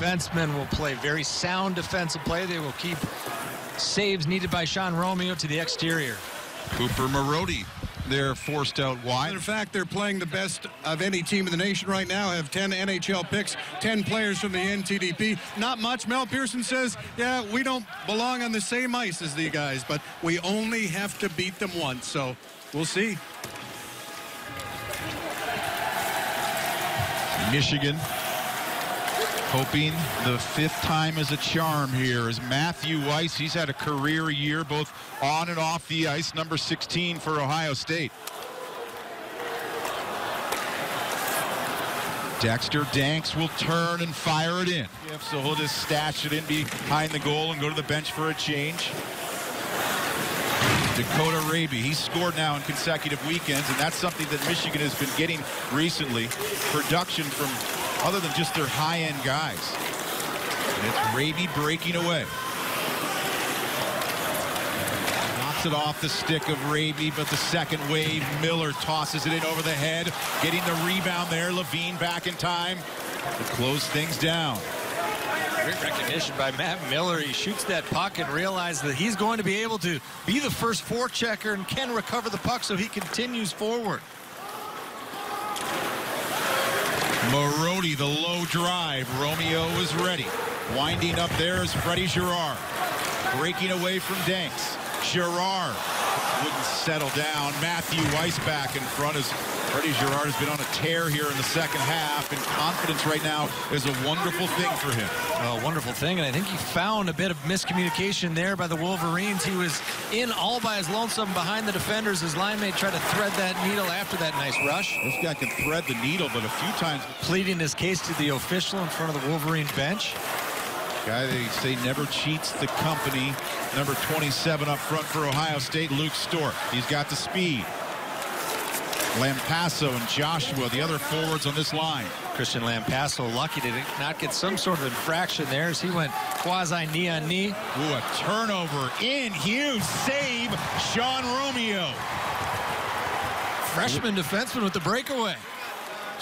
defensemen will play very sound defensive play. They will keep saves needed by Sean Romeo to the exterior. Cooper Marody, they're forced out wide. In fact, they're playing the best of any team in the nation right now. Have 10 NHL picks, 10 players from the NTDP. Not much. Mel Pearson says, yeah, we don't belong on the same ice as the guys, but we only have to beat them once. So we'll see. Michigan hoping the 5th time is a charm here as Matthew Weiss, he's had a career year both on and off the ice, number 16 for Ohio State. Dexter Danks will turn and fire it in. Yep, so he'll just stash it in behind the goal and go to the bench for a change. Dakota Raby, he's scored now in consecutive weekends, and that's something that Michigan has been getting recently. Production from other than just their high-end guys. And it's Raby breaking away. Knocks it off the stick of Raby, but the second wave, Miller tosses it in over the head. Getting the rebound there, Levine back in time to close things down. Great recognition by Matt Miller. He shoots that puck and realizes that he's going to be able to be the first forechecker and can recover the puck, so he continues forward. Marody, the low drive. Romeo is ready. Winding up there is Freddie Girard. Breaking away from Danks. Girard wouldn't settle down. Matthew Weiss back in front as Freddie Girard has been on a tear here in the second half, and confidence right now is a wonderful thing for him. A wonderful thing, and I think he found a bit of miscommunication there by the Wolverines. He was in all by his lonesome behind the defenders. His line mate tried to thread that needle after that nice rush. This guy can thread the needle, but a few times pleading his case to the official in front of the Wolverine bench. Guy they say never cheats the company. Number 27 up front for Ohio State, Luke Stork. He's got the speed. Lampasso and Joshua, the other forwards on this line. Christian Lampasso lucky to not get some sort of infraction there as he went quasi knee on knee. Ooh, a turnover in. Hughes save. Sean Romeo. Freshman defenseman with the breakaway.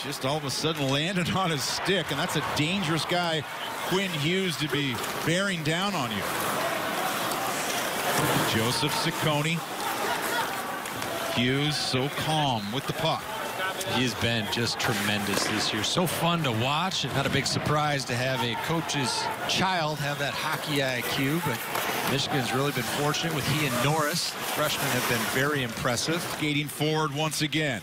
Just all of a sudden landed on his stick, and that's a dangerous guy, Quinn Hughes, to be bearing down on you. Joseph Ciccone. Hughes so calm with the puck. He's been just tremendous this year. So fun to watch, and not a big surprise to have a coach's child have that hockey IQ, but Michigan's really been fortunate with he and Norris. The freshmen have been very impressive. Skating forward once again.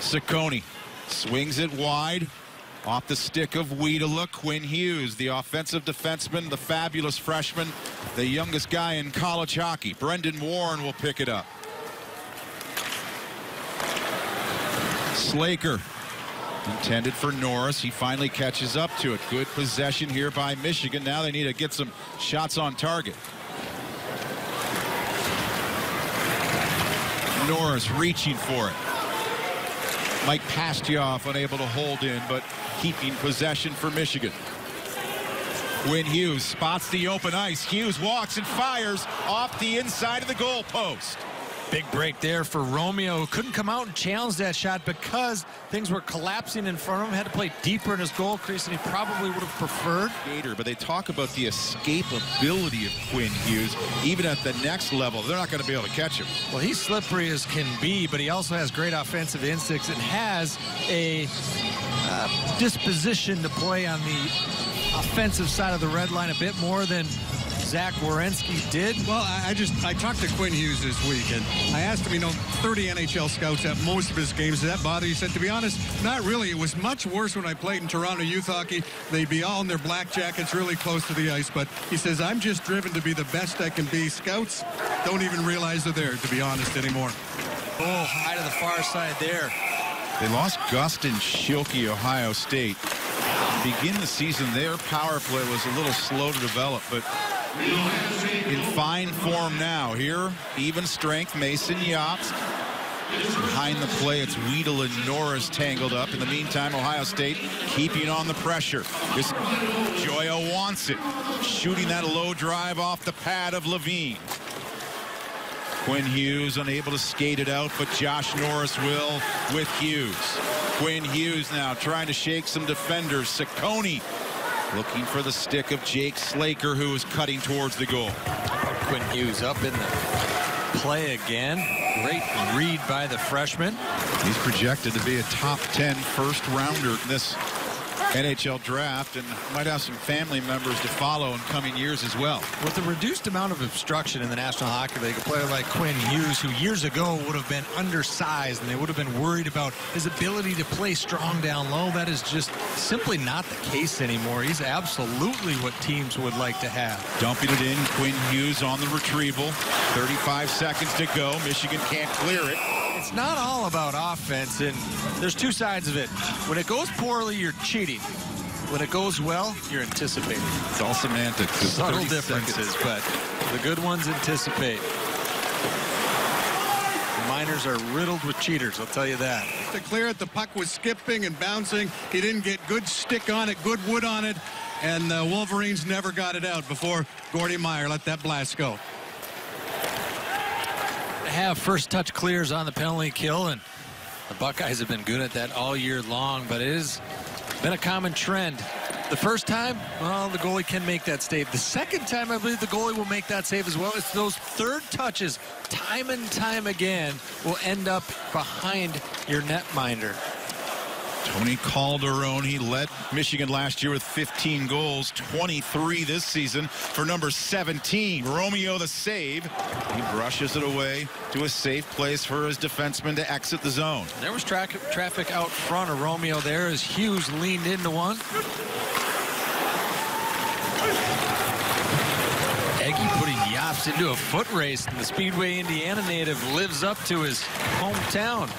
Ciccone swings it wide. Off the stick of Wiedela, Quinn Hughes, the offensive defenseman, the fabulous freshman, the youngest guy in college hockey. Brendan Warren will pick it up. Slaker intended for Norris. He finally catches up to it. Good possession here by Michigan. Now they need to get some shots on target. Norris reaching for it. Mike Pastyoff unable to hold in, but keeping possession for Michigan. Quinn Hughes spots the open ice. Hughes walks and fires off the inside of the goal post. Big break there for Romeo, who couldn't come out and challenge that shot because things were collapsing in front of him. Had to play deeper in his goal crease than he probably would have preferred. But they talk about the escapability of Quinn Hughes. Even at the next level, they're not going to be able to catch him. Well, he's slippery as can be, but he also has great offensive instincts and has a disposition to play on the offensive side of the red line a bit more than Zach Werenski did. Well, I talked to Quinn Hughes this week, and I asked him, 30 NHL scouts at most of his games. Did that bother you? He said, to be honest, not really. It was much worse when I played in Toronto youth hockey. They'd be all in their black jackets really close to the ice. But he says, I'm just driven to be the best I can be. Scouts don't even realize they're there, to be honest, anymore. Oh, high to the far side there. They lost Gustin Schilke, Ohio State. To begin the season, their power play was a little slow to develop, but in fine form now. Here, even strength, Mason Yachts. Behind the play, it's Wiedela and Norris tangled up. In the meantime, Ohio State keeping on the pressure. This Joyo wants it. Shooting that low drive off the pad of Levine. Quinn Hughes unable to skate it out, but Josh Norris will with Hughes. Quinn Hughes now trying to shake some defenders. Ciccone Looking for the stick of Jake Slaker, who is cutting towards the goal. Quinn Hughes up in the play again. Great read by the freshman. He's projected to be a top 10 first rounder in this NHL draft, and might have some family members to follow in coming years as well. With a reduced amount of obstruction in the National Hockey League, a player like Quinn Hughes, who years ago would have been undersized and they would have been worried about his ability to play strong down low, that is just simply not the case anymore. He's absolutely what teams would like to have. Dumping it in, Quinn Hughes on the retrieval. 35 seconds to go. Michigan can't clear it. It's not all about offense, and there's two sides of it. When it goes poorly, you're cheating. When it goes well, you're anticipating. It's all semantics. Subtle differences, but the good ones anticipate. The Miners are riddled with cheaters, I'll tell you that. To clear it, the puck was skipping and bouncing. He didn't get good stick on it, good wood on it, and the Wolverines never got it out before Gordy Meyer let that blast go. Have first touch clears on the penalty kill, and the Buckeyes have been good at that all year long, but it has been a common trend. The first time, well, the goalie can make that save. The second time, I believe the goalie will make that save as well. It's those third touches, time and time again, will end up behind your netminder. Tony Calderon, he led Michigan last year with 15 goals, 23 this season for number 17. Romeo the save. He brushes it away to a safe place for his defenseman to exit the zone. There was traffic out front of Romeo there as Hughes leaned into one. Eggy putting Yops into a foot race, and the Speedway, Indiana native lives up to his hometown.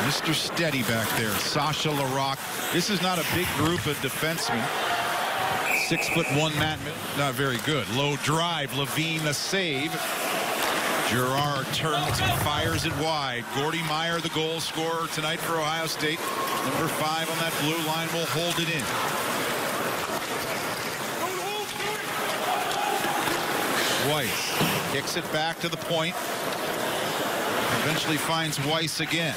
Mr. Steady back there, Sasha Larocque. This is not a big group of defensemen. 6'1" Matt, not very good. Low drive, Levine the save. Girard turns and fires it wide. Gordy Meyer, the goal scorer tonight for Ohio State. Number 5 on that blue line will hold it in. Weiss kicks it back to the point. Eventually finds Weiss again.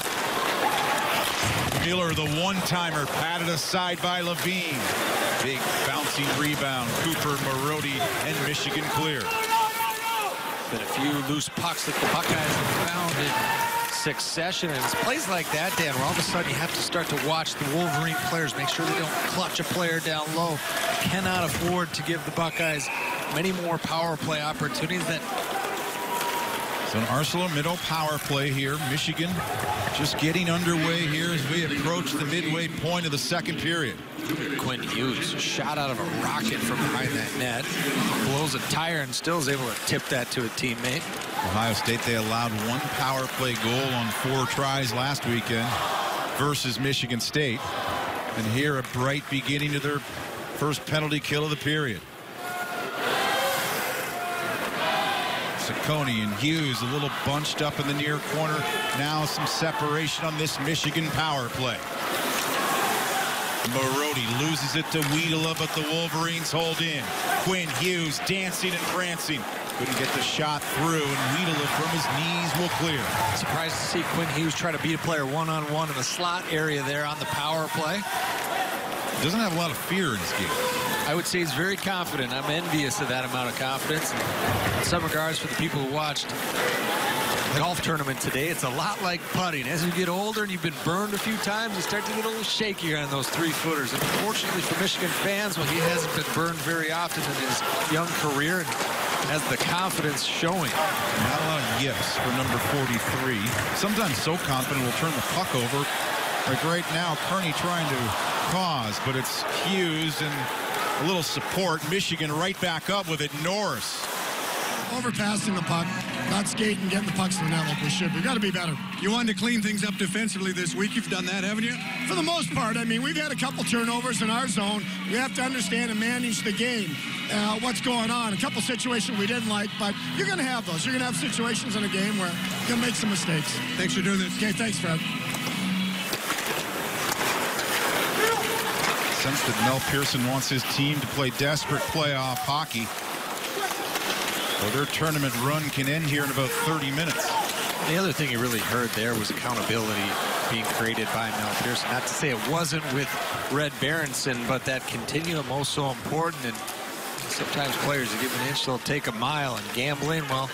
Miller, the one-timer, patted aside by Levine. Big bouncing rebound. Cooper, Marody, and Michigan clear. Been a few loose pucks that the Buckeyes have found in succession, and it's plays like that, Dan, where all of a sudden you have to start to watch the Wolverine players, make sure they don't clutch a player down low. Cannot afford to give the Buckeyes many more power play opportunities. That So an ArcelorMittal power play here. Michigan just getting underway here as we approach the midway point of the second period. Quinn Hughes shot out of a rocket from behind that net. Blows a tire and still is able to tip that to a teammate. Ohio State, they allowed 1 power play goal on 4 tries last weekend versus Michigan State. And here a bright beginning to their first penalty kill of the period. Ciccone and Hughes a little bunched up in the near corner. Now some separation on this Michigan power play. Marody loses it to Wiedela, but the Wolverines hold in. Quinn Hughes dancing and prancing. Couldn't get the shot through, and Wiedela from his knees will clear. Surprised to see Quinn Hughes try to beat a player one-on-one in the slot area there on the power play. Doesn't have a lot of fear in his game. I would say he's very confident. I'm envious of that amount of confidence. In some regards, for the people who watched the golf tournament today, it's a lot like putting. As you get older and you've been burned a few times, you start to get a little shakier on those 3-footers. And unfortunately for Michigan fans, well, he hasn't been burned very often in his young career and has the confidence showing. Not a lot of yips for number 43. Sometimes so confident will turn the puck over. Like right now, Kearney trying to pause, but it's Hughes and a little support. Michigan right back up with it. Norris. Overpassing the puck, not skating, getting the pucks to the net like we should. We've got to be better. You wanted to clean things up defensively this week. You've done that, haven't you? For the most part, I mean, we've had a couple turnovers in our zone. We have to understand and manage the game, what's going on. A couple situations we didn't like, but you're going to have those. You're going to have situations in a game where you're going to make some mistakes. Thanks for doing this. Okay, thanks, Fred. Sense that Mel Pearson wants his team to play desperate playoff hockey. Well, their tournament run can end here in about 30 minutes. The other thing you really heard there was accountability. being created by Mel Pearson. Not to say it wasn't with Red Berenson, but that continuum is so important. And sometimes players that give an inch, they'll take a mile. And gambling, well,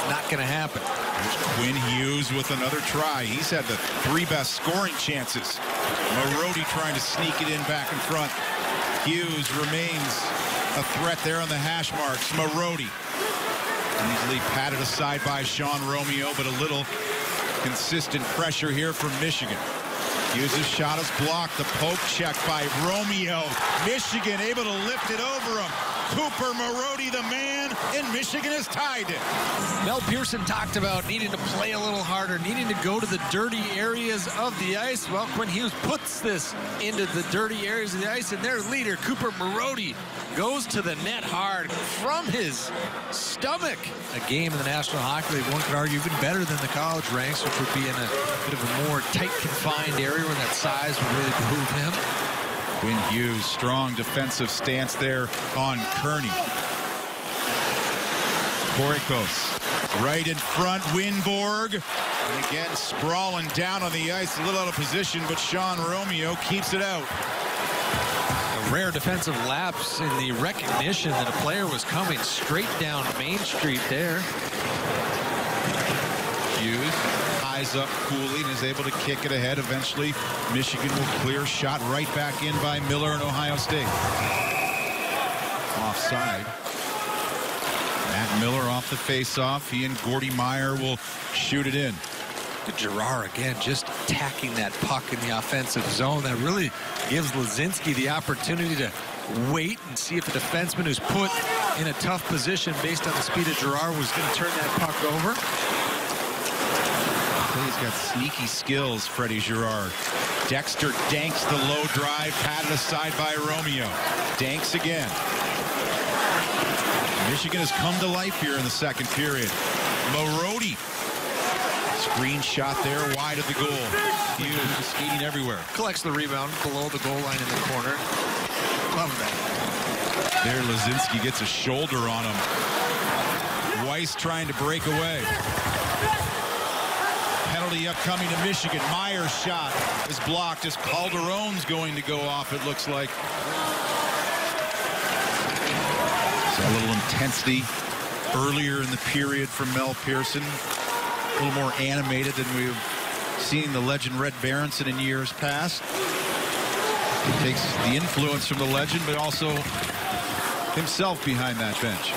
not going to happen. There's Quinn Hughes with another try. He's had the 3 best scoring chances. Marody trying to sneak it in back in front. Hughes remains a threat there on the hash marks. Marody easily patted aside by Sean Romeo, but a little consistent pressure here from Michigan. Hughes' shot is blocked. The poke check by Romeo. Michigan able to lift it over him. Cooper Marody, the man, and Michigan has tied it. Mel Pearson talked about needing to play a little harder, needing to go to the dirty areas of the ice. Well, Quinn Hughes puts this into the dirty areas of the ice, and their leader, Cooper Marody, goes to the net hard from his stomach. A game in the National Hockey League, one could argue, even better than the college ranks, which would be in a bit of a more tight, confined area where that size would really behoove him. Quinn Hughes, strong defensive stance there on Kearney. Korikos right in front, Winborg. And again, sprawling down on the ice, a little out of position, but Sean Romeo keeps it out. A rare defensive lapse in the recognition that a player was coming straight down Main Street there. Hughes eyes up coolly and is able to kick it ahead. Eventually, Michigan will clear. Shot right back in by Miller and Ohio State. Offside. Matt Miller off the face-off. He and Gordy Meyer will shoot it in. Girard again just attacking that puck in the offensive zone. That really gives Lazinski the opportunity to wait and see if the defenseman who's put in a tough position based on the speed of Girard was going to turn that puck over. He's got sneaky skills, Freddie Girard. Dexter danks the low drive, patted aside by Romeo. Danks again. Michigan has come to life here in the second period. Marody. Screen shot there wide of the goal. Hughes skating everywhere. Collects the rebound below the goal line in the corner. Love that. There, Lazinski gets a shoulder on him. Weiss trying to break away. Penalty upcoming to Michigan. Meyer's shot is blocked as Calderon's going to go off, it looks like. So a little intensity earlier in the period from Mel Pearson. A little more animated than we've seen the legend Red Berenson in years past. He takes the influence from the legend, but also himself behind that bench.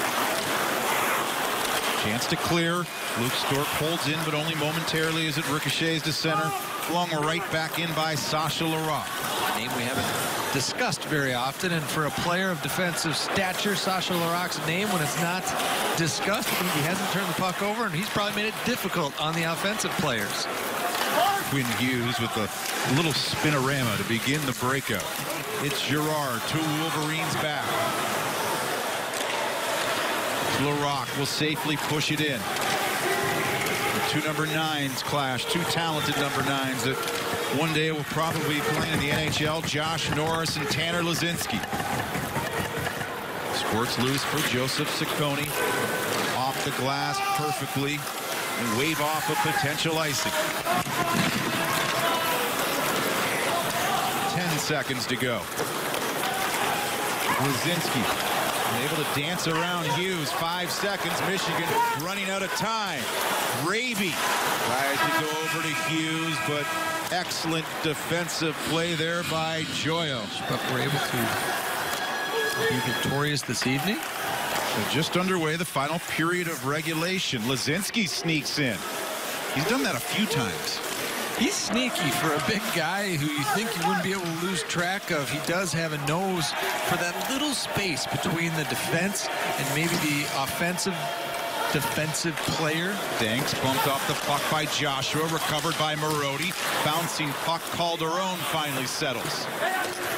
Chance to clear. Luke Stork holds in, but only momentarily as it ricochets to center. Flung right back in by Sasha Larocque. A name we haven't discussed very often, and for a player of defensive stature, Sasha Larocque's name, when it's not discussed, he hasn't turned the puck over, and he's probably made it difficult on the offensive players. Quinn Hughes with a little spinorama to begin the breakout. It's Girard, 2 Wolverines back. Larocque will safely push it in. The 2 number 9s clash, 2 talented number 9s that one day will probably be playing in the NHL. Josh Norris and Tanner Lazinski. Squirts loose for Joseph Ciccone. Off the glass perfectly and wave off a potential icing. 10 seconds to go. Lazinski able to dance around Hughes. 5 seconds. Michigan running out of time. Raby tries to go over to Hughes, but excellent defensive play there by Joyo. But we're able to be victorious this evening. So just underway, the final period of regulation. Lazinski sneaks in. He's done that a few times. He's sneaky for a big guy who you think you wouldn't be able to lose track of. He does have a nose for that little space between the defense and maybe the defensive player. Danks bumped off the puck by Joshua, recovered by Marody. Bouncing puck, Calderon finally settles.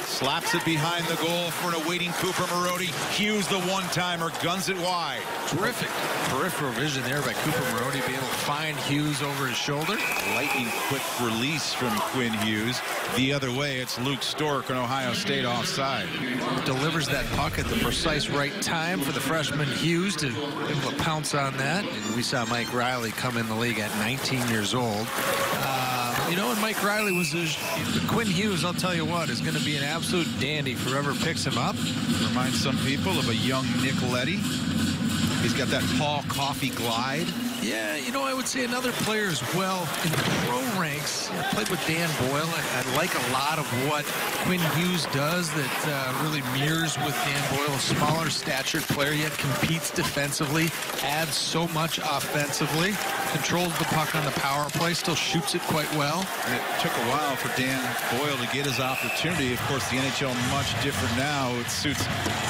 Slaps it behind the goal for an awaiting Cooper Marody. Hughes, the one-timer, guns it wide. Terrific peripheral vision there by Cooper Marody, being able to find Hughes over his shoulder. Lightning quick release from Quinn Hughes. The other way, it's Luke Stork and Ohio State offside. Delivers that puck at the precise right time for the freshman Hughes to be able to pounce on that. And we saw Mike Riley come in the league at 19 years old. You know, and Mike Riley was Quinn Hughes, I'll tell you what, is going to be an absolute dandy for whoever picks him up. Reminds some people of a young Nick Leddy. He's got that Paul Coffey glide. Yeah, you know, I would say another player as well in the pro ranks. I played with Dan Boyle. I like a lot of what Quinn Hughes does that really mirrors with Dan Boyle. A smaller statured player, yet competes defensively, adds so much offensively, controls the puck on the power play, still shoots it quite well. And it took a while for Dan Boyle to get his opportunity. Of course, the NHL much different now. It suits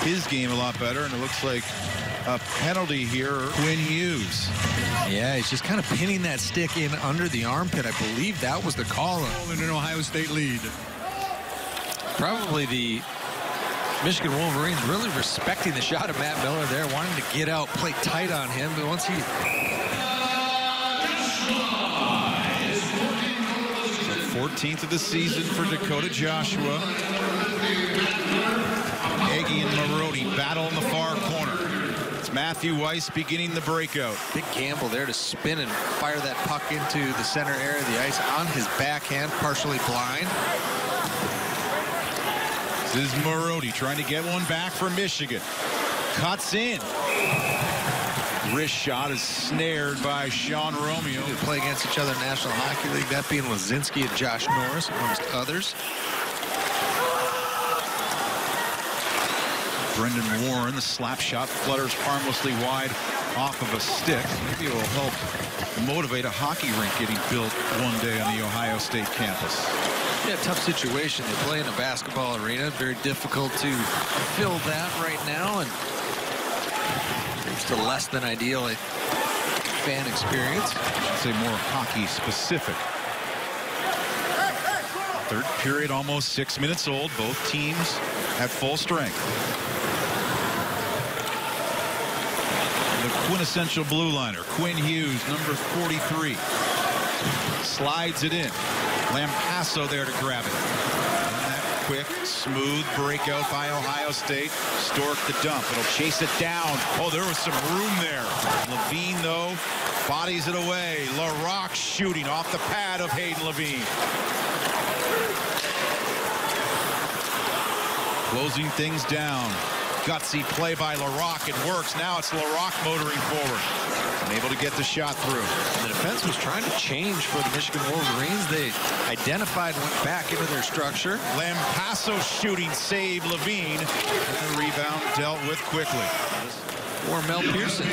his game a lot better, and it looks like a penalty here. Quinn Hughes. Yeah, he's just kind of pinning that stick in under the armpit. I believe that was the call. In an Ohio State lead. Probably the Michigan Wolverines really respecting the shot of Matt Miller there, wanting to get out, play tight on him, but once he... The 14th of the season for Dakota Joshua. Hagee and Marody battle in the far corner. It's Matthew Weiss beginning the breakout. Big gamble there to spin and fire that puck into the center area of the ice on his backhand, partially blind. This is Marody trying to get one back for Michigan. Cuts in. Wrist shot is snared by Sean Romeo. They play against each other in the National Hockey League, that being Lazinski and Josh Norris, amongst others. Brendan Warren, the slap shot flutters harmlessly wide off of a stick. Maybe it will help motivate a hockey rink getting built one day on the Ohio State campus. Yeah, tough situation. They play in a basketball arena. Very difficult to fill that right now, and it's a less than ideal fan experience. I should say more hockey specific. Third period, almost 6 minutes old. Both teams at full strength. The quintessential blue liner, Quinn Hughes, number 43. Slides it in. Lampasso there to grab it. And that quick, smooth breakout by Ohio State. Stork the dump. It'll chase it down. Oh, there was some room there. Levine, though, bodies it away. LaRocque shooting off the pad of Hayden Levine. Closing things down. Gutsy play by LaRocque. It works. Now it's LaRocque motoring forward. Unable to get the shot through. The defense was trying to change for the Michigan Wolverines. They identified, went back into their structure. Lampasso shooting, save Levine. And the rebound dealt with quickly. Or Mel Pearson.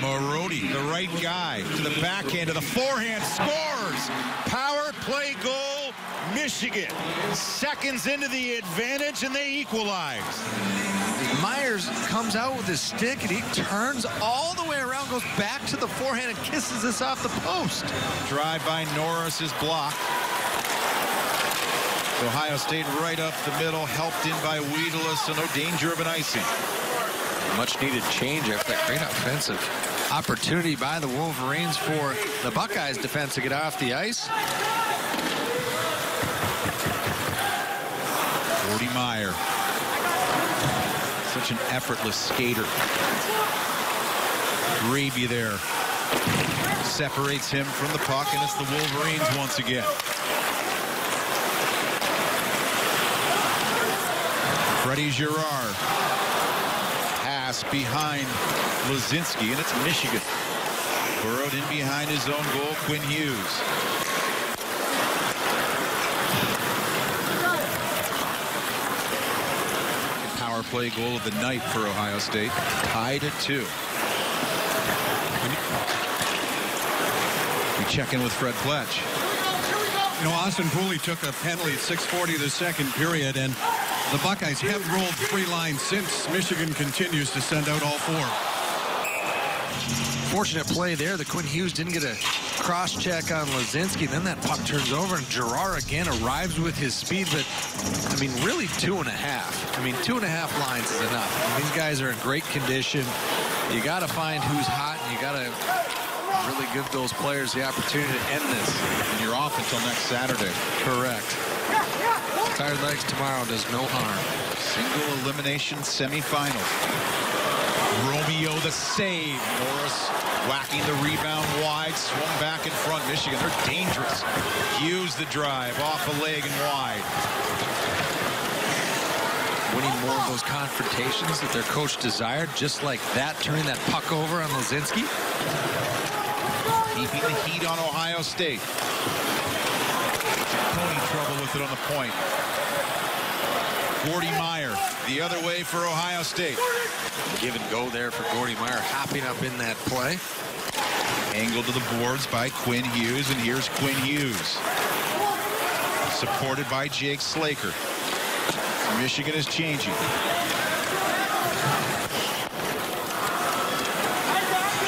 Marody, the right guy, to the backhand, to the forehand, scores! Power play goal, Michigan. Seconds into the advantage, and they equalize. Myers comes out with his stick, and he turns all the way around, goes back to the forehand, and kisses this off the post. Drive by Norris is blocked. Ohio State right up the middle, helped in by Wiedela, so no danger of an icing. Much needed change after that great offensive opportunity by the Wolverines for the Buckeyes defense to get off the ice. 40 Meyer. Such an effortless skater. Raby there. Separates him from the puck, and it's the Wolverines once again. Freddie Girard. Pass behind Lazinski, and it's Michigan. Burrowed in behind his own goal, Quinn Hughes. Power play goal of the night for Ohio State. Tied at 2. We check in with Fred Pletch. You know, Austin Pooley took a penalty at 6:40 of the second period, and the Buckeyes have rolled 3 lines since. Michigan continues to send out all 4. Fortunate play there. The Quinn Hughes didn't get a cross-check on Lazinski. Then that puck turns over, and Girard again arrives with his speed. But, I mean, really 2.5. I mean, 2.5 lines is enough. I mean, these guys are in great condition. You got to find who's hot, and you got to really give those players the opportunity to end this. And you're off until next Saturday. Correct. Tired legs tomorrow does no harm. Single elimination semifinal. Romeo Julio, the save. Norris whacking the rebound wide, swung back in front. Michigan, they're dangerous. Hughes the drive, off a leg and wide. Winning more of those confrontations that their coach desired, just like that, turning that puck over on Lazinski. Keeping the heat on Ohio State. Tony trouble with it on the point. Gordy Meyer the other way for Ohio State. Give and go there for Gordy Meyer, hopping up in that play. Angled to the boards by Quinn Hughes, and here's Quinn Hughes. Supported by Jake Slaker. Michigan is changing.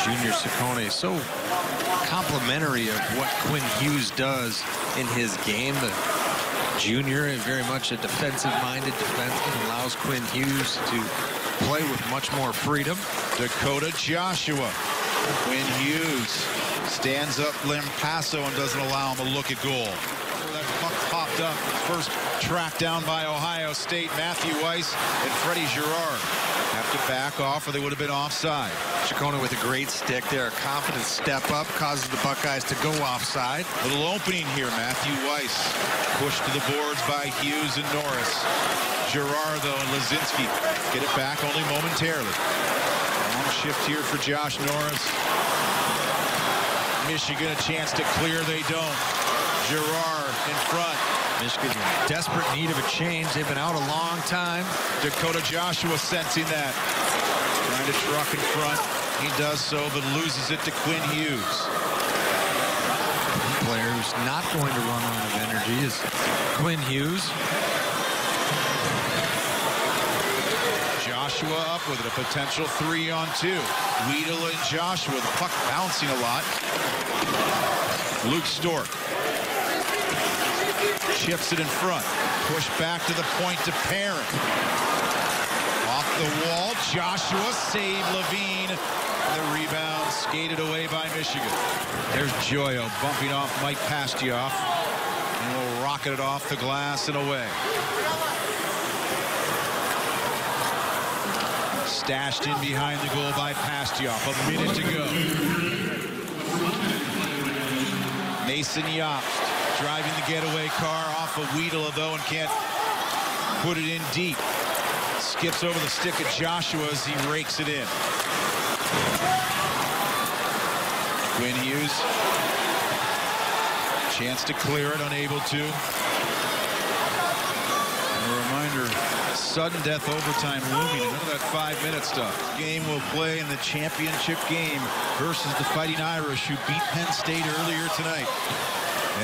Junior Ciccone, so complimentary of what Quinn Hughes does in his game. The junior is very much a defensive-minded defenseman, allows Quinn Hughes to play with much more freedom. Dakota Joshua. Quinn Hughes stands up Lampasso and doesn't allow him a look at goal. That puck popped up. First track down by Ohio State. Matthew Weiss and Freddie Girard have to back off or they would have been offside. Ciccone with a great stick there. A confident step up causes the Buckeyes to go offside. Little opening here. Matthew Weiss pushed to the boards by Hughes and Norris. Girard, though, and Lazinski get it back only momentarily. Long shift here for Josh Norris. Michigan a chance to clear. They don't. Girard in front. Michigan in desperate need of a change. They've been out a long time. Dakota Joshua sensing that. Trying to truck in front. He does so, but loses it to Quinn Hughes. One player who's not going to run out of energy is Quinn Hughes. Joshua up with it, a potential 3-on-2. Weedle and Joshua, the puck bouncing a lot. Luke Stork chips it in front. Push back to the point to Perrin. Off the wall, Joshua save Levine. The rebound skated away by Michigan. There's Joyo bumping off Mike Pastioff. And will rocket it off the glass and away. Stashed in behind the goal by Pastioff. A minute to go. Mason Jobst driving the getaway car off of Weedle, though, and can't put it in deep. Skips over the stick of Joshua as he rakes it in. Quinn Hughes. Chance to clear it, unable to. And a reminder, sudden death overtime looming. None of that 5-minute stuff. Game will play in the championship game versus the Fighting Irish, who beat Penn State earlier tonight.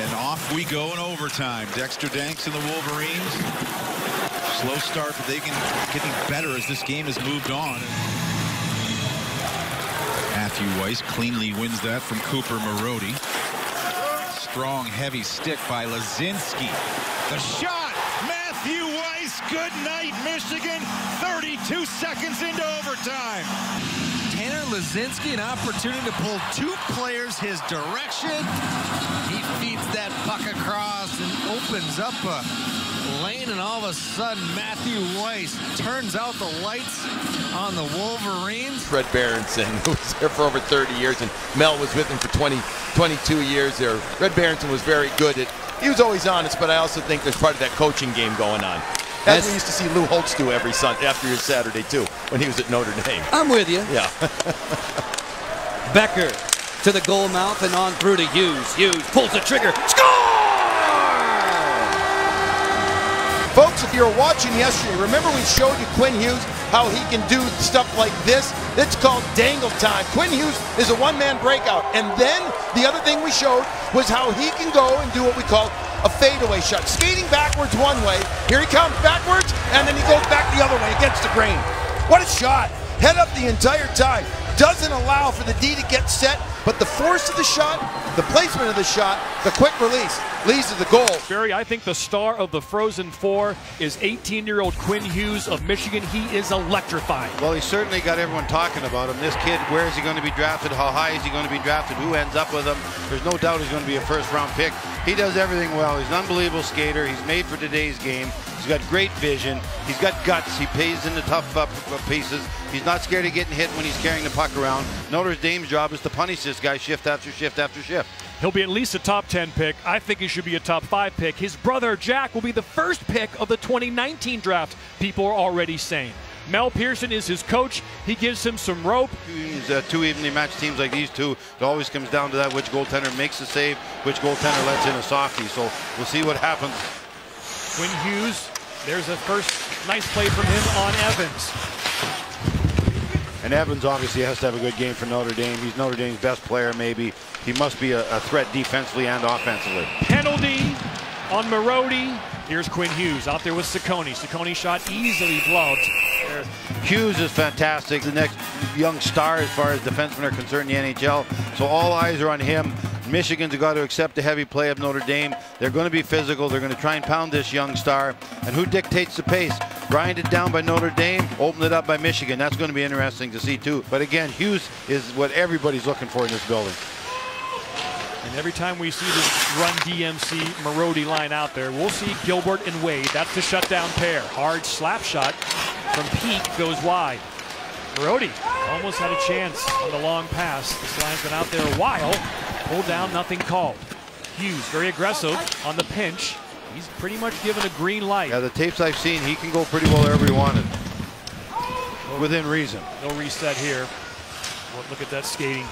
And off we go in overtime. Dexter Danks and the Wolverines. Slow start, but they can getting better as this game has moved on. Matthew Weiss cleanly wins that from Cooper Marody. Strong, heavy stick by Lazinski. The shot! Matthew Weiss, good night, Michigan. 32 seconds into overtime. Tanner Lazinski, an opportunity to pull two players his direction. He feeds that puck across and opens up a lane, and all of a sudden Matthew Weiss turns out the lights on the Wolverines. Fred Berenson, who was there for over 30 years, and Mel was with him for 22 years there. Fred Berenson was very good at, he was always honest, but I also think there's part of that coaching game going on. As we used to see Lou Holtz do every Sunday after his Saturday too, when he was at Notre Dame. I'm with you. Yeah. Becker to the goal mouth and on through to Hughes. Hughes pulls the trigger. Score! Folks, if you were watching yesterday, remember we showed you Quinn Hughes, how he can do stuff like this? It's called dangle time. Quinn Hughes is a one-man breakout. And then the other thing we showed was how he can go and do what we call a fadeaway shot. Skating backwards one way, here he comes backwards, and then he goes back the other way against the grain. What a shot. Head up the entire time. Doesn't allow for the D to get set, but the force of the shot, the placement of the shot, the quick release leads to the goal. Barry, I think the star of the Frozen Four is 18-year-old Quinn Hughes of Michigan. He is electrifying. Well, he certainly got everyone talking about him. This kid, where is he going to be drafted? How high is he going to be drafted? Who ends up with him? There's no doubt he's going to be a first-round pick. He does everything well. He's an unbelievable skater. He's made for today's game. He's got great vision. He's got guts. He pays in the tough pieces. He's not scared of getting hit when he's carrying the puck around. Notre Dame's job is to punish this guy shift after shift after shift. He'll be at least a top 10 pick. I think he should be a top 5 pick. His brother Jack will be the first pick of the 2019 draft, people are already saying. Mel Pearson is his coach. He gives him some rope. Two evenly matched teams like these two, it always comes down to that, which goaltender makes the save, which goaltender lets in a softie. So we'll see what happens. Quinn Hughes, there's a first nice play from him on Evans. And Evans obviously has to have a good game for Notre Dame. He's Notre Dame's best player, maybe. He must be a threat defensively and offensively. Penalty on Marody. Here's Quinn Hughes out there with Ciccone. Ciccone shot easily gloved. Hughes is fantastic. The next young star as far as defensemen are concerned in the NHL. So all eyes are on him. Michigan's got to accept the heavy play of Notre Dame. They're going to be physical. They're going to try and pound this young star. And who dictates the pace? Grinded down by Notre Dame, opened it up by Michigan. That's going to be interesting to see too. But again, Hughes is what everybody's looking for in this building. And every time we see this run DMC Marody line out there, we'll see Gilbert and Wade. That's the shutdown pair. Hard slap shot from Peak goes wide. Marody almost had a chance on the long pass. This line's been out there a while. Pulled down, nothing called. Hughes very aggressive on the pinch. He's pretty much given a green light. Yeah, the tapes I've seen, he can go pretty well wherever he wanted. Within reason. No reset here. Look at that skating.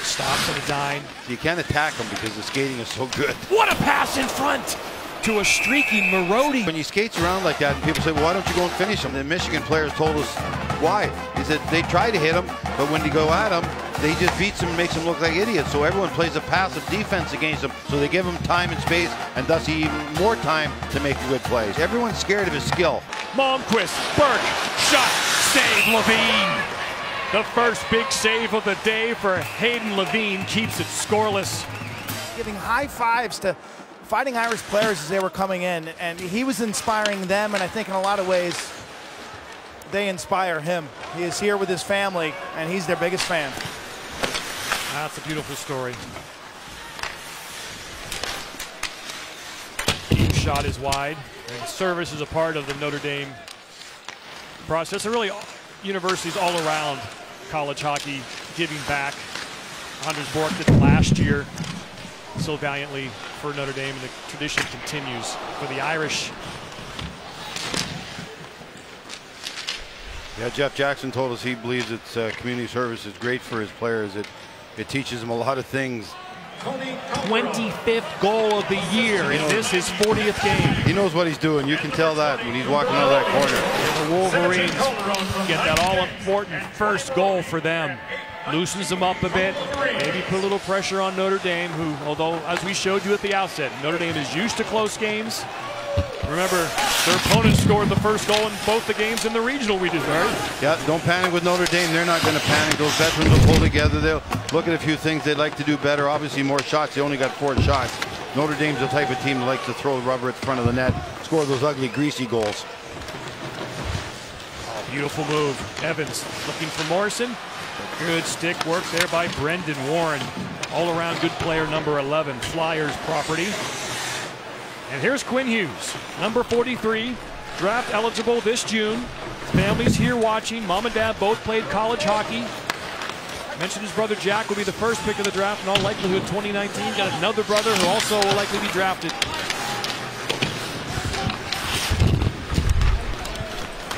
Stops on a dime. You can't attack him because the skating is so good. What a pass in front to a streaking Marody. When he skates around like that and people say, well, why don't you go and finish him? The Michigan players told us why. He said they try to hit him, but when they go at him, they just beats him and makes him look like idiots. So everyone plays a passive defense against him. So they give him time and space, and thus even more time to make good plays. Everyone's scared of his skill. Malmquist, Burke, shot, save, Levine. The first big save of the day for Hayden Levine keeps it scoreless. Giving high fives to Fighting Irish players as they were coming in, and he was inspiring them, and I think in a lot of ways they inspire him. He is here with his family, and he's their biggest fan. That's a beautiful story. Team shot is wide, and service is a part of the Notre Dame process. And really, universities all around college hockey giving back. Anders Bork did last year so valiantly for Notre Dame, and the tradition continues for the Irish. Yeah, Jeff Jackson told us he believes that community service is great for his players. It teaches them a lot of things. 25th goal of the year, and this his 40th game. He knows what he's doing. You can tell that when he's walking out of that corner. And the Wolverines get that all-important first goal for them. Loosens them up a bit, maybe put a little pressure on Notre Dame, who, although, as we showed you at the outset, Notre Dame is used to close games. Remember, their opponent scored the first goal in both the games in the regional we did, right? Yeah, don't panic with Notre Dame. They're not going to panic. Those veterans will pull together. They'll look at a few things they'd like to do better. Obviously, more shots. They only got 4 shots. Notre Dame's the type of team that likes to throw the rubber at the front of the net, score those ugly, greasy goals. Oh, beautiful move. Evans looking for Morrison. Good stick work there by Brendan Warren. All-around good player, number 11, Flyers property. And here's Quinn Hughes, number 43, draft eligible this June. Family's here watching. Mom and dad both played college hockey. Mentioned his brother Jack will be the first pick of the draft in all likelihood 2019. Got another brother who also will likely be drafted.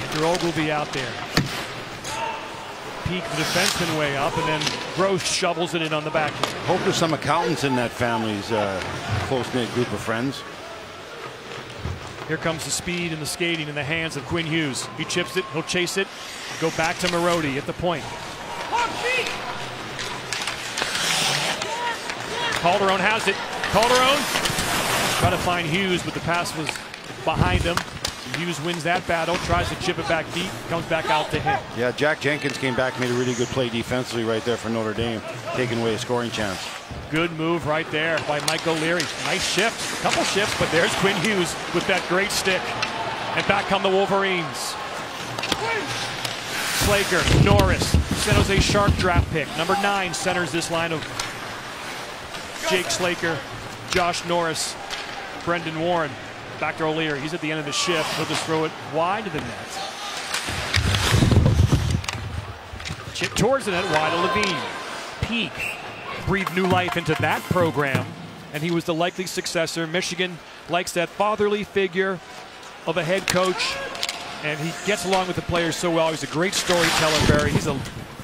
Andrew Ogilvy out there. Peak the defenseman way up, and then Gross shovels it in on the back. Hope there's some accountants in that family's close-knit group of friends. Here comes the speed and the skating in the hands of Quinn Hughes. He chips it, he'll chase it, go back to Marody at the point. Calderon has it. Calderon trying to find Hughes, but the pass was behind him. Hughes wins that battle, tries to chip it back deep, comes back out to him. Yeah, Jack Jenkins came back, made a really good play defensively right there for Notre Dame, taking away a scoring chance. Good move right there by Mike O'Leary. Nice shift, a couple shifts, but there's Quinn Hughes with that great stick. And back come the Wolverines. Slaker, Norris, San Jose Shark draft pick. Number 9 centers this line of Jake Slaker, Josh Norris, Brendan Warren. Back to O'Leary. He's at the end of the shift. He'll just throw it wide to the net. Chip towards the net, wide to Levine. Peak breathed new life into that program, and he was the likely successor. Michigan likes that fatherly figure of a head coach, and he gets along with the players so well. He's a great storyteller, Barry. He's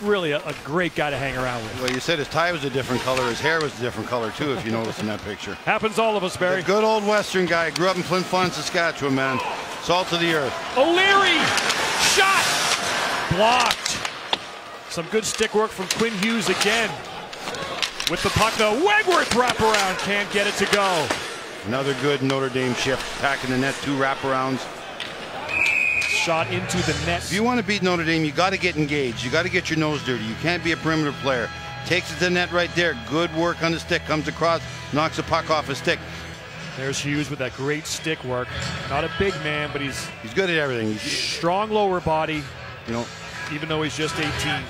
really a great guy to hang around with. Well, you said his tie was a different color. His hair was a different color, too, if you notice in that picture. Happens to all of us, Barry. A good old Western guy. Grew up in Flin Flon, Saskatchewan, man. Salt of the earth. O'Leary! Shot! Blocked. Some good stick work from Quinn Hughes again. With the puck, though. Wegworth wraparound. Can't get it to go. Another good Notre Dame shift. Packing the net, 2 wraparounds. Shot into the net. If you want to beat Notre Dame, you got to get engaged. You got to get your nose dirty. You can't be a perimeter player. Takes it to the net right there. Good work on the stick. Comes across, knocks the puck off his stick. There's Hughes with that great stick work. Not a big man, but he's good at everything. He's strong lower body. You know, even though he's just 18.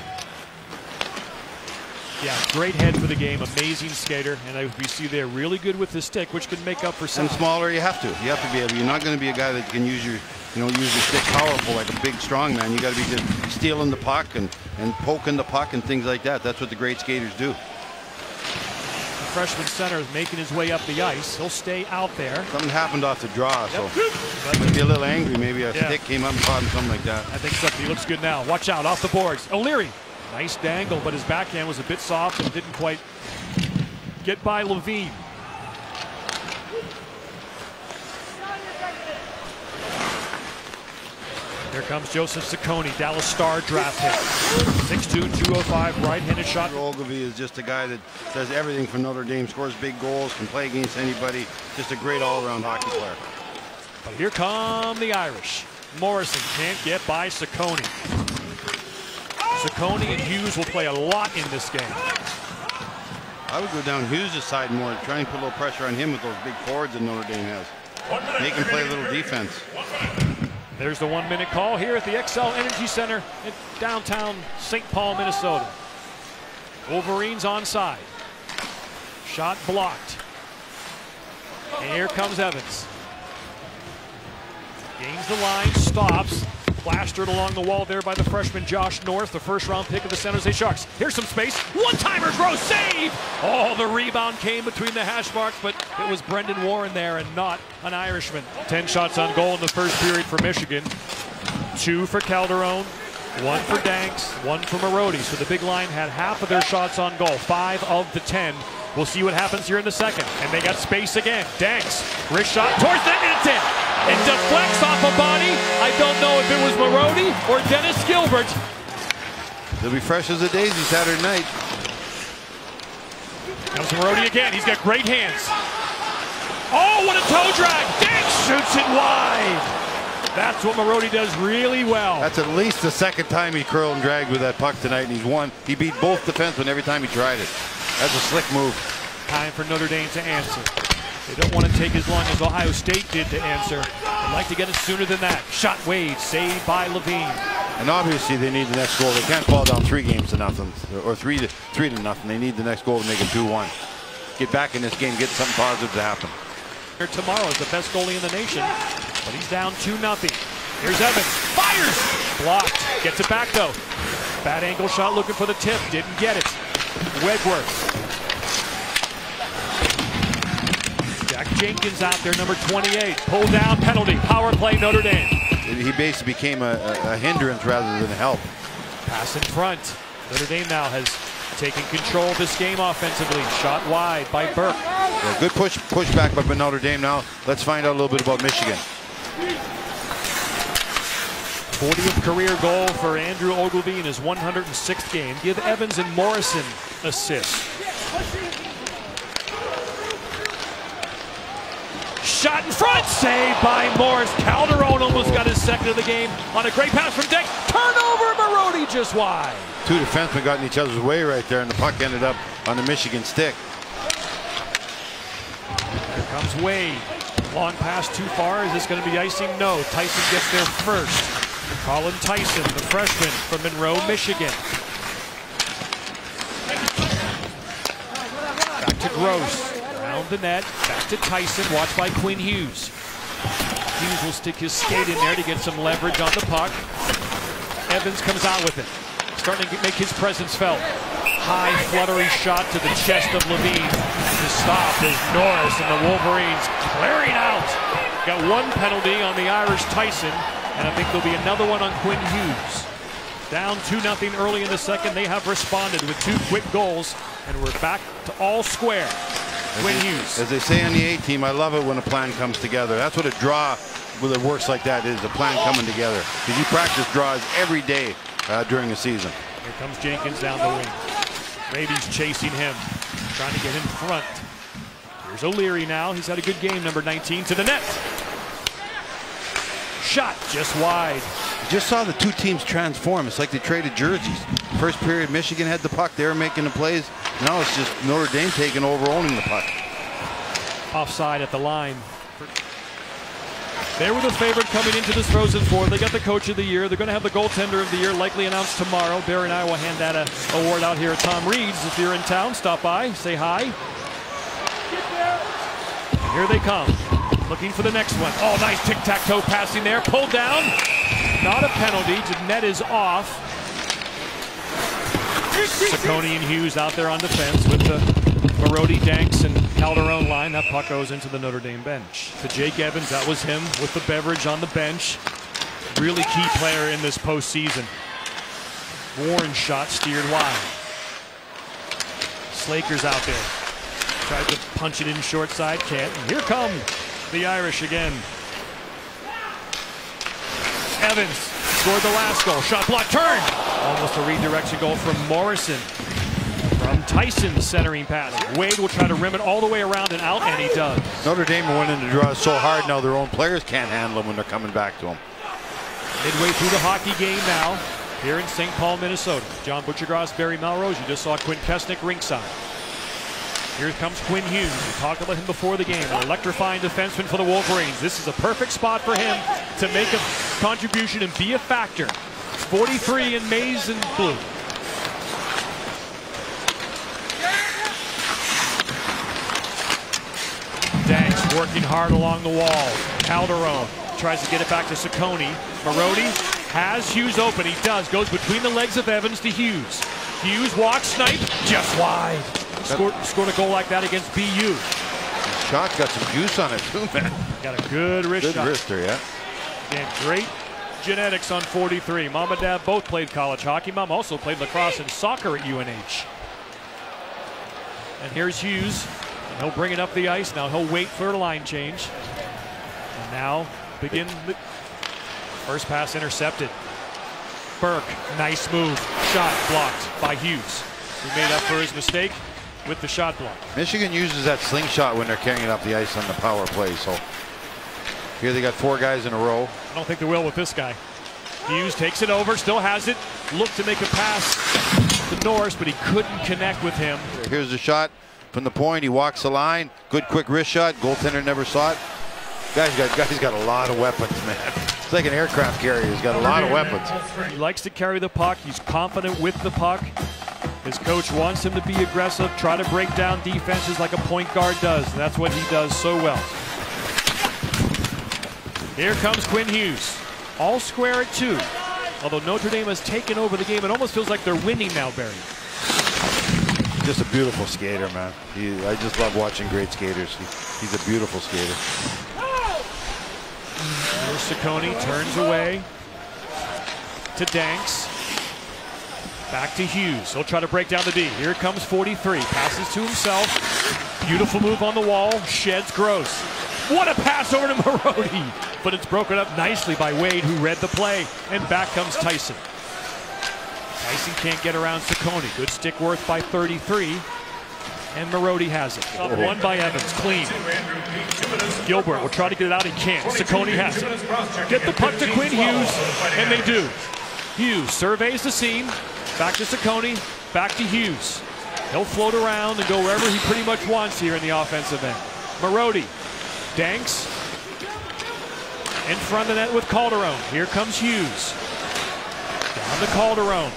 Yeah, great head for the game. Amazing skater, and we see there really good with the stick, which can make up for some. And smaller, you have to. You have to be able. You're not going to be a guy that can use your. Use the stick powerful like a big strong man. You got to be just stealing the puck and poking the puck and things like that. That's what the great skaters do. The freshman center is making his way up the ice. He'll stay out there. Something happened off the draw, so might be a little angry. Maybe a stick came up and caught him, something like that. I think so. He looks good now. Watch out, off the boards. O'Leary, nice dangle, but his backhand was a bit soft and didn't quite get by Levine. Here comes Joseph Ciccone, Dallas Star draft pick. 6'2", 205, right-handed shot. Ogilvie is just a guy that does everything for Notre Dame, scores big goals, can play against anybody. Just a great all-around hockey player. But here come the Irish. Morrison can't get by Ciccone. Ciccone and Hughes will play a lot in this game. I would go down Hughes' side more, try and put a little pressure on him with those big forwards that Notre Dame has. Make him play a little defense. There's the 1 minute call here at the XL Energy Center in downtown St. Paul, Minnesota. Wolverines onside. Shot blocked. And here comes Evans. Gains the line, stops. Plastered along the wall there by the freshman Josh North, the first-round pick of the San Jose Sharks. Here's some space. One-timer, gross save! Oh, the rebound came between the hash marks, but it was Brendan Warren there and not an Irishman. 10 shots on goal in the first period for Michigan. 2 for Calderon, 1 for Danks, 1 for Marody. So the big line had half of their shots on goal, 5 of the 10. We'll see what happens here in the second. And they got space again. Danks, wrist shot towards the net, it's in. It deflects off a body. I don't know if it was Marody or Dennis Gilbert. They'll be fresh as a daisy Saturday night. Comes Marody again. He's got great hands. Oh, what a toe drag. Danks shoots it wide. That's what Marody does really well. That's at least the second time he curled and dragged with that puck tonight, and he's won. He beat both defensemen every time he tried it. That's a slick move. Time for Notre Dame to answer. They don't want to take as long as Ohio State did to answer. They'd like to get it sooner than that. Shot Wade, saved by Levine. And obviously they need the next goal. They can't fall down 3 games to nothing, or 3 to nothing. They need the next goal to make it 2-1. Get back in this game, get something positive to happen. Tomorrow is the best goalie in the nation, but he's down 2-0. Here's Evans, fires, blocked, gets it back though. Bad angle shot looking for the tip, didn't get it. Wegworth. Jack Jenkins out there, number 28. Pull down penalty, power play Notre Dame. He basically became a hindrance rather than a help. Pass in front. Notre Dame now has taken control of this game offensively. Shot wide by Burke. Yeah, good pushback by Notre Dame now. Let's find out a little bit about Michigan. 40th career goal for Andrew Ogilvie in his 106th game. Give Evans and Morrison assists. Shot in front, saved by Morris. Calderon almost got his second of the game on a great pass from Danks. Turnover, Marody just wide. 2 defensemen got in each other's way right there, and the puck ended up on the Michigan stick. Here comes Wade. Long pass too far. Is this going to be icing? No. Tyson gets there first. Colin Tyson, the freshman from Monroe, Michigan. Back to Gross. Around of the net. Back to Tyson, watched by Quinn Hughes. Hughes will stick his skate in there to get some leverage on the puck. Evans comes out with it. Starting to make his presence felt. High fluttery shot to the chest of Levine. To stop is Norris and the Wolverines clearing out. Got one penalty on the Irish Tyson, and I think there'll be another one on Quinn Hughes. Down 2-0 early in the second. They have responded with 2 quick goals, and we're back to all square. Quinn Hughes. As they say on the A-team, I love it when a plan comes together. That's what a draw, when it works like that, is a plan coming together. Because you practice draws every day during the season. Here comes Jenkins down the wing. Raby's chasing him, trying to get in front. Here's O'Leary now. He's had a good game, number 19, to the net. Shot just wide. You just saw the 2 teams transform. It's like they traded jerseys. First period, Michigan had the puck. They were making the plays. Now it's just Notre Dame taking over, owning the puck. Offside at the line. They were the favorite coming into this Frozen Four. They got the Coach of the Year. They're going to have the Goaltender of the Year likely announced tomorrow. Barry and I will hand that award out here at Tom Reed's. If you're in town, stop by, say hi. And here they come, looking for the next one. Oh, nice tic-tac-toe passing there. Pulled down. Not a penalty. The net is off. Ciccone and Hughes out there on defense with the Marody, Danks, and Calderon line. That puck goes into the Notre Dame bench. To Jake Evans, that was him with the beverage on the bench. Really key player in this postseason. Warren shot steered wide. Slaker's out there. Tried to punch it in short side, can't. And here come the Irish again. Evans scored the last goal. Shot blocked, turn. Almost a redirection goal from Morrison. From Tyson's centering pass. Wade will try to rim it all the way around and out, and he does. Notre Dame are winning the draws so hard now their own players can't handle them when they're coming back to them. Midway through the hockey game now, here in St. Paul, Minnesota. John Butchergross, Barry Melrose. You just saw Quinn Kesnick ringside. Here comes Quinn Hughes. We talked about him before the game. An electrifying defenseman for the Wolverines. This is a perfect spot for him to make a contribution and be a factor. 43 in maize and blue. Danks working hard along the wall. Calderon tries to get it back to Ciccone. Marody has Hughes open. He does. Goes between the legs of Evans to Hughes. Hughes walks, snipe, just wide. Scored a goal like that against BU. Shot got some juice on it too, man. Got a good wrist shot. Good wrister, yeah. And great genetics on 43. Mom and Dad both played college hockey. Mom also played lacrosse and soccer at UNH. And here's Hughes. And he'll bring it up the ice. Now he'll wait for a line change. And now begin the first pass intercepted. Burke, nice move. Shot blocked by Hughes, who made up for his mistake with the shot block. Michigan uses that slingshot when they're carrying it up the ice on the power play. So here they got 4 guys in a row. I don't think they will with this guy. Hughes takes it over, still has it. Looked to make a pass to Norris, but he couldn't connect with him. Here's the shot from the point. He walks the line. Good quick wrist shot. Goaltender never saw it. Guy's got a lot of weapons, man. It's like an aircraft carrier. He's got a lot of weapons. He likes to carry the puck. He's confident with the puck. His coach wants him to be aggressive, try to break down defenses like a point guard does. And that's what he does so well. Here comes Quinn Hughes. All square at 2. Although Notre Dame has taken over the game, it almost feels like they're winning now, Barry. Just a beautiful skater, man. I just love watching great skaters. He's a beautiful skater. Here's Ciccone, turns away to Danks. Back to Hughes. He'll try to break down the D. Here comes 43. Passes to himself. Beautiful move on the wall. Sheds Gross. What a pass over to Marody. But it's broken up nicely by Wade, who read the play. And back comes Tyson. Tyson can't get around Ciccone. Good stick worth by 33. And Marody has it. Up one by Evans. Clean. Gilbert will try to get it out. He can't. Ciccone has it. Get the puck to Quinn Hughes. And they do. Hughes surveys the scene. Back to Ciccone. Back to Hughes. He'll float around and go wherever he pretty much wants here in the offensive end. Marody. Danks. In front of the net with Calderon. Here comes Hughes. Down to Calderon.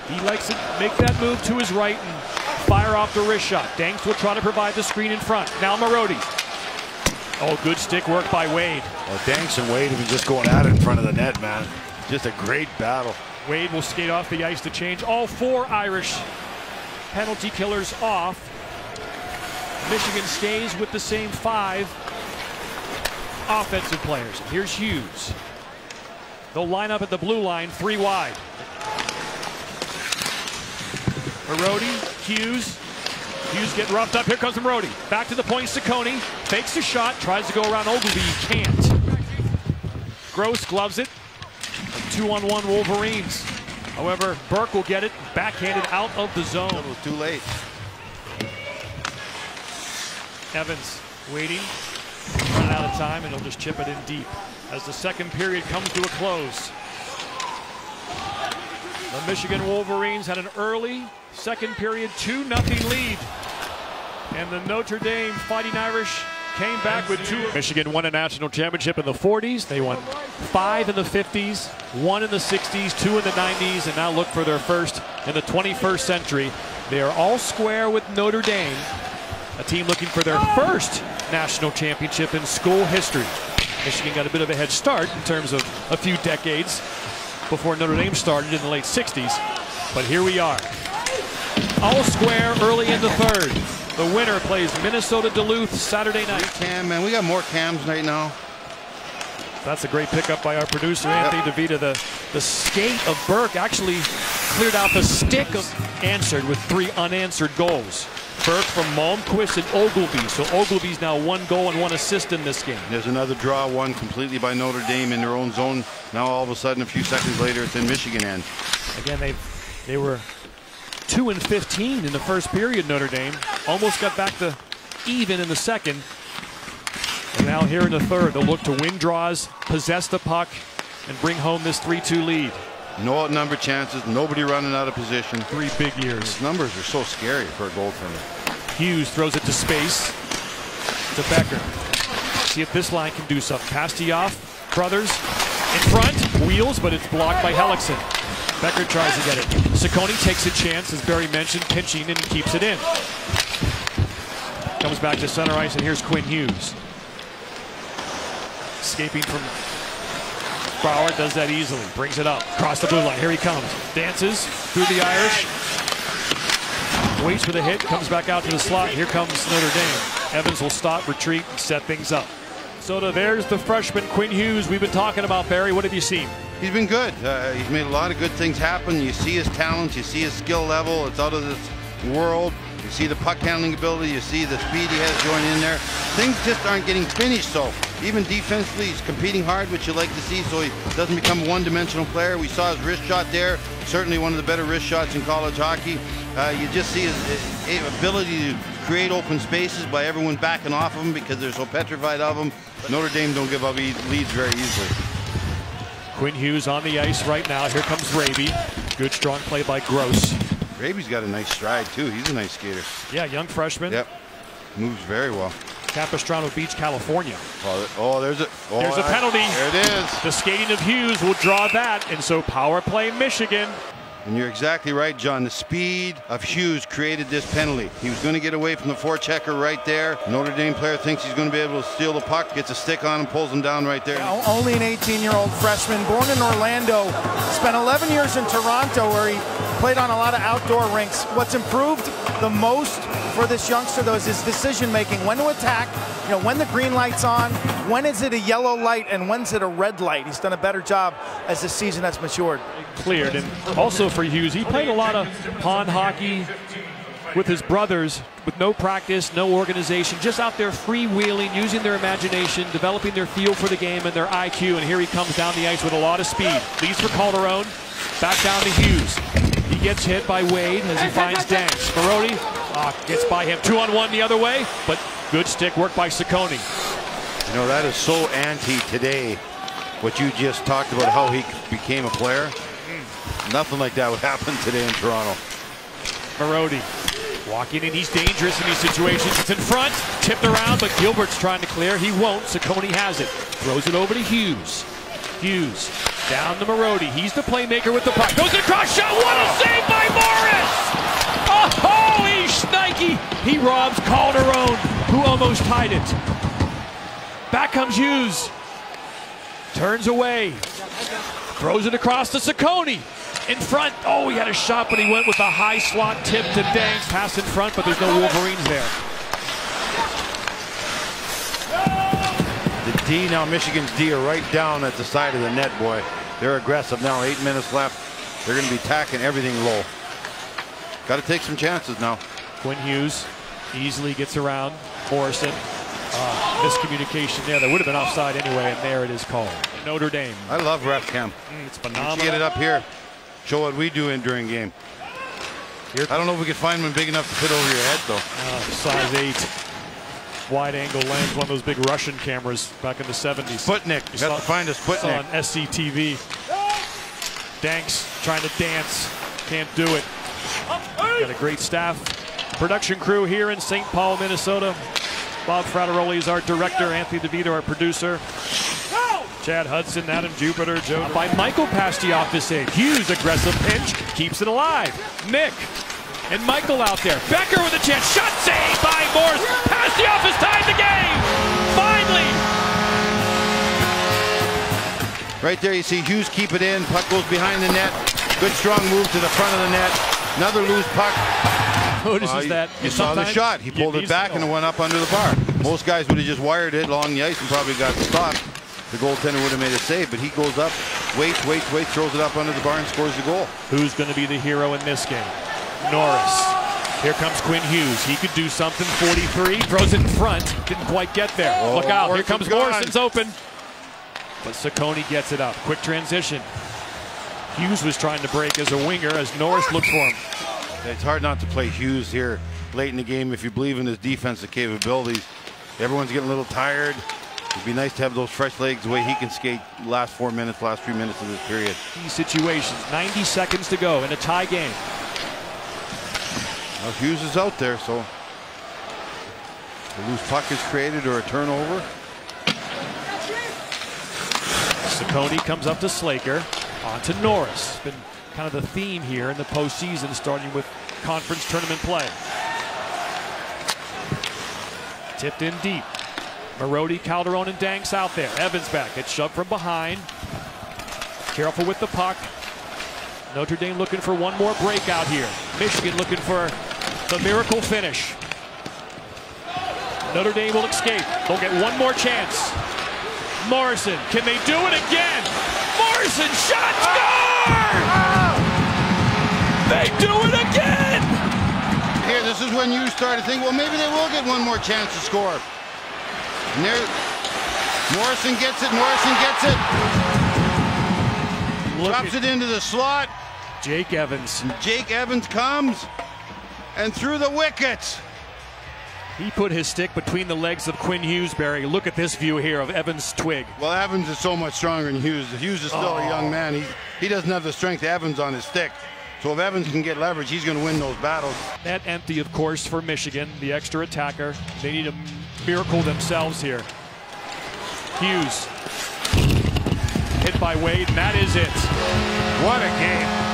He likes to make that move to his right and fire off the wrist shot. Danks will try to provide the screen in front. Now Marody. Oh, good stick work by Wade. Well, Danks and Wade have been just going at it in front of the net, man. Just a great battle. Wade will skate off the ice to change all 4 Irish penalty killers off. Michigan stays with the same 5 offensive players. Here's Hughes. They'll line up at the blue line, 3 wide. Marody, Hughes. Hughes getting roughed up. Here comes Marody. Back to the point, Ciccone. Fakes the shot, tries to go around Ogilvy. Can't. Gross gloves it. 2-on-1 Wolverines. However, Burke will get it backhanded out of the zone. It was too late. Evans waiting, running out of time, and he'll just chip it in deep as the second period comes to a close. The Michigan Wolverines had an early second period 2-0 lead, and the Notre Dame Fighting Irish came back with 2. Michigan won a national championship in the 40s. They won 5 in the 50s, 1 in the 60s, 2 in the 90s, and now look for their first in the 21st century. They are all square with Notre Dame, a team looking for their first national championship in school history. Michigan got a bit of a head start in terms of a few decades before Notre Dame started in the late 60s. But here we are. All square early in the third. The winner plays Minnesota Duluth Saturday night. Cam, man, we got more cams right now. That's a great pickup by our producer, Anthony DeVita. The skate of Burke actually cleared out the stick of answered with 3 unanswered goals. Burke from Malmquist and Ogilvy. So Ogilvy's now 1 goal and 1 assist in this game. There's another draw, won completely by Notre Dame in their own zone. Now all of a sudden, a few seconds later, it's in Michigan end. Again, they were 2-15 in the first period, Notre Dame. Almost got back to even in the second. And now here in the third, they'll look to win draws, possess the puck, and bring home this 3-2 lead. No outnumbered chances, nobody running out of position. 3 big years. These numbers are so scary for a goaltender. Hughes throws it to space to Becker. See if this line can do something. Pastioff, brothers in front, wheels, but it's blocked by Hellickson. Becker tries to get it. Ciccone takes a chance, as Barry mentioned, pinching and keeps it in. Comes back to center ice, and here's Quinn Hughes. Escaping from Bauer, does that easily. Brings it up, across the blue line. Here he comes. Dances through the Irish. Waits for the hit, comes back out to the slot. Here comes Notre Dame. Evans will stop, retreat, and set things up. So there's the freshman Quinn Hughes we've been talking about. Barry, what have you seen? He's been good. He's made a lot of good things happen. You see his talent, you see his skill level. It's out of this world. You see the puck handling ability, you see the speed he has going in there. Things just aren't getting finished, so even defensively he's competing hard, which you like to see, so he doesn't become a one-dimensional player. We saw his wrist shot there, certainly one of the better wrist shots in college hockey. You just see his ability to create open spaces by everyone backing off of him because they're so petrified of him. Notre Dame don't give up leads very easily. Quinn Hughes on the ice right now. Here comes Raby. Good strong play by Gross. Raby's got a nice stride too. He's a nice skater. Yeah, young freshman. Yep. Moves very well. Capistrano Beach, California. There's a penalty. There it is. The skating of Hughes will draw that, and so power play Michigan. And you're exactly right, John. The speed of Hughes created this penalty. He was going to get away from the forechecker right there. Notre Dame player thinks he's going to be able to steal the puck, gets a stick on him, pulls him down right there. Yeah, only an 18-year-old freshman, born in Orlando, spent 11 years in Toronto where he played on a lot of outdoor rinks. What's improved the most for this youngster, though, is his decision-making. When to attack, when the green light's on, when is it a yellow light, and when's it a red light. He's done a better job as the season has matured. Cleared, and also for Hughes, he played a lot of pond hockey with his brothers with no practice, no organization, just out there freewheeling, using their imagination, developing their feel for the game and their IQ, and here he comes down the ice with a lot of speed. Leads for Calderon, back down to Hughes. He gets hit by Wade as he finds Danks. Marody gets by him, 2-on-1 the other way, but good stick work by Ciccone. That is so anti today, what you just talked about, how he became a player. Nothing like that would happen today in Toronto. Marody walking in, he's dangerous in these situations. It's in front, tipped around, but Gilbert's trying to clear. He won't. Ciccone has it. Throws it over to Hughes. Hughes down to Marody. He's the playmaker with the puck. Goes across, shot. What a save by Morris! Oh, he Mikey, he robs Calderon, who almost tied it. Back comes Hughes. Turns away. Throws it across to Ciccone. In front. Oh, he had a shot, but he went with a high slot tip to Danks. Pass in front, but there's no Wolverines there. The D now, Michigan's D are right down at the side of the net, boy. They're aggressive now. 8 minutes left. They're going to be tacking everything low. Got to take some chances now. Quinn Hughes easily gets around Morrison. Miscommunication there. That would have been offside anyway, and there it is called. Notre Dame. I love ref cam. It's phenomenal. Get it up here. Show what we do during game. I don't know if we could find one big enough to fit over your head, though. Size 8. Wide angle lens, one of those big Russian cameras back in the 70s. Sputnik. You got to find a Sputnik. On SCTV. Danks trying to dance. Can't do it. Got a great staff. Production crew here in St. Paul, Minnesota. Bob Frateroli is our director. Anthony DeVito, our producer. Chad Hudson, Adam Jupiter, Joe. By Michael past the opposite. Hughes, aggressive pinch, keeps it alive. Mick and Michael out there. Becker with a chance. Shot saved by Morse. Past the office, tied the game. Finally. Right there, you see Hughes keep it in. Puck goes behind the net. Good strong move to the front of the net. Another loose puck. Notices that. You saw the shot. He pulled it back and it went up under the bar. Most guys would have just wired it along the ice and probably got stopped. The goaltender would have made a save, but he goes up, waits, throws it up under the bar and scores the goal. Who's going to be the hero in this game? Norris. Here comes Quinn Hughes. He could do something. 43, throws it in front. Didn't quite get there. Oh, look out. Here comes Morrison's open. But Ciccone gets it up. Quick transition. Hughes was trying to break as a winger as Norris looked for him. It's hard not to play Hughes here late in the game if you believe in his defensive capabilities. Everyone's getting a little tired. It'd be nice to have those fresh legs the way he can skate the last 4 minutes, last 3 minutes of this period. Key situations, 90 seconds to go in a tie game. Well, Hughes is out there, so a loose puck is created or a turnover. Ciccone comes up to Slaker, on to Norris. Been kind of the theme here in the postseason, starting with conference tournament play. Tipped in deep. Marody, Calderon, and Danks out there. Evans back. It's shoved from behind. Careful with the puck. Notre Dame looking for one more breakout here. Michigan looking for the miracle finish. Notre Dame will escape. They'll get one more chance. Morrison, can they do it again? Morrison, shot, score! They do it again! Here, this is when you start to think, well, maybe they will get one more chance to score. And there, Morrison gets it, drops it into the slot. Jake Evans. Jake Evans comes and through the wickets. He put his stick between the legs of Quinn Hughes, Barry. Look at this view here of Evans' twig. Well, Evans is so much stronger than Hughes. Hughes is still a young man. He doesn't have the strength of Evans on his stick. So if Evans can get leverage, he's going to win those battles. Net empty, of course, for Michigan, the extra attacker. They need a miracle themselves here. Hughes hit by Wade, and that is it. What a game.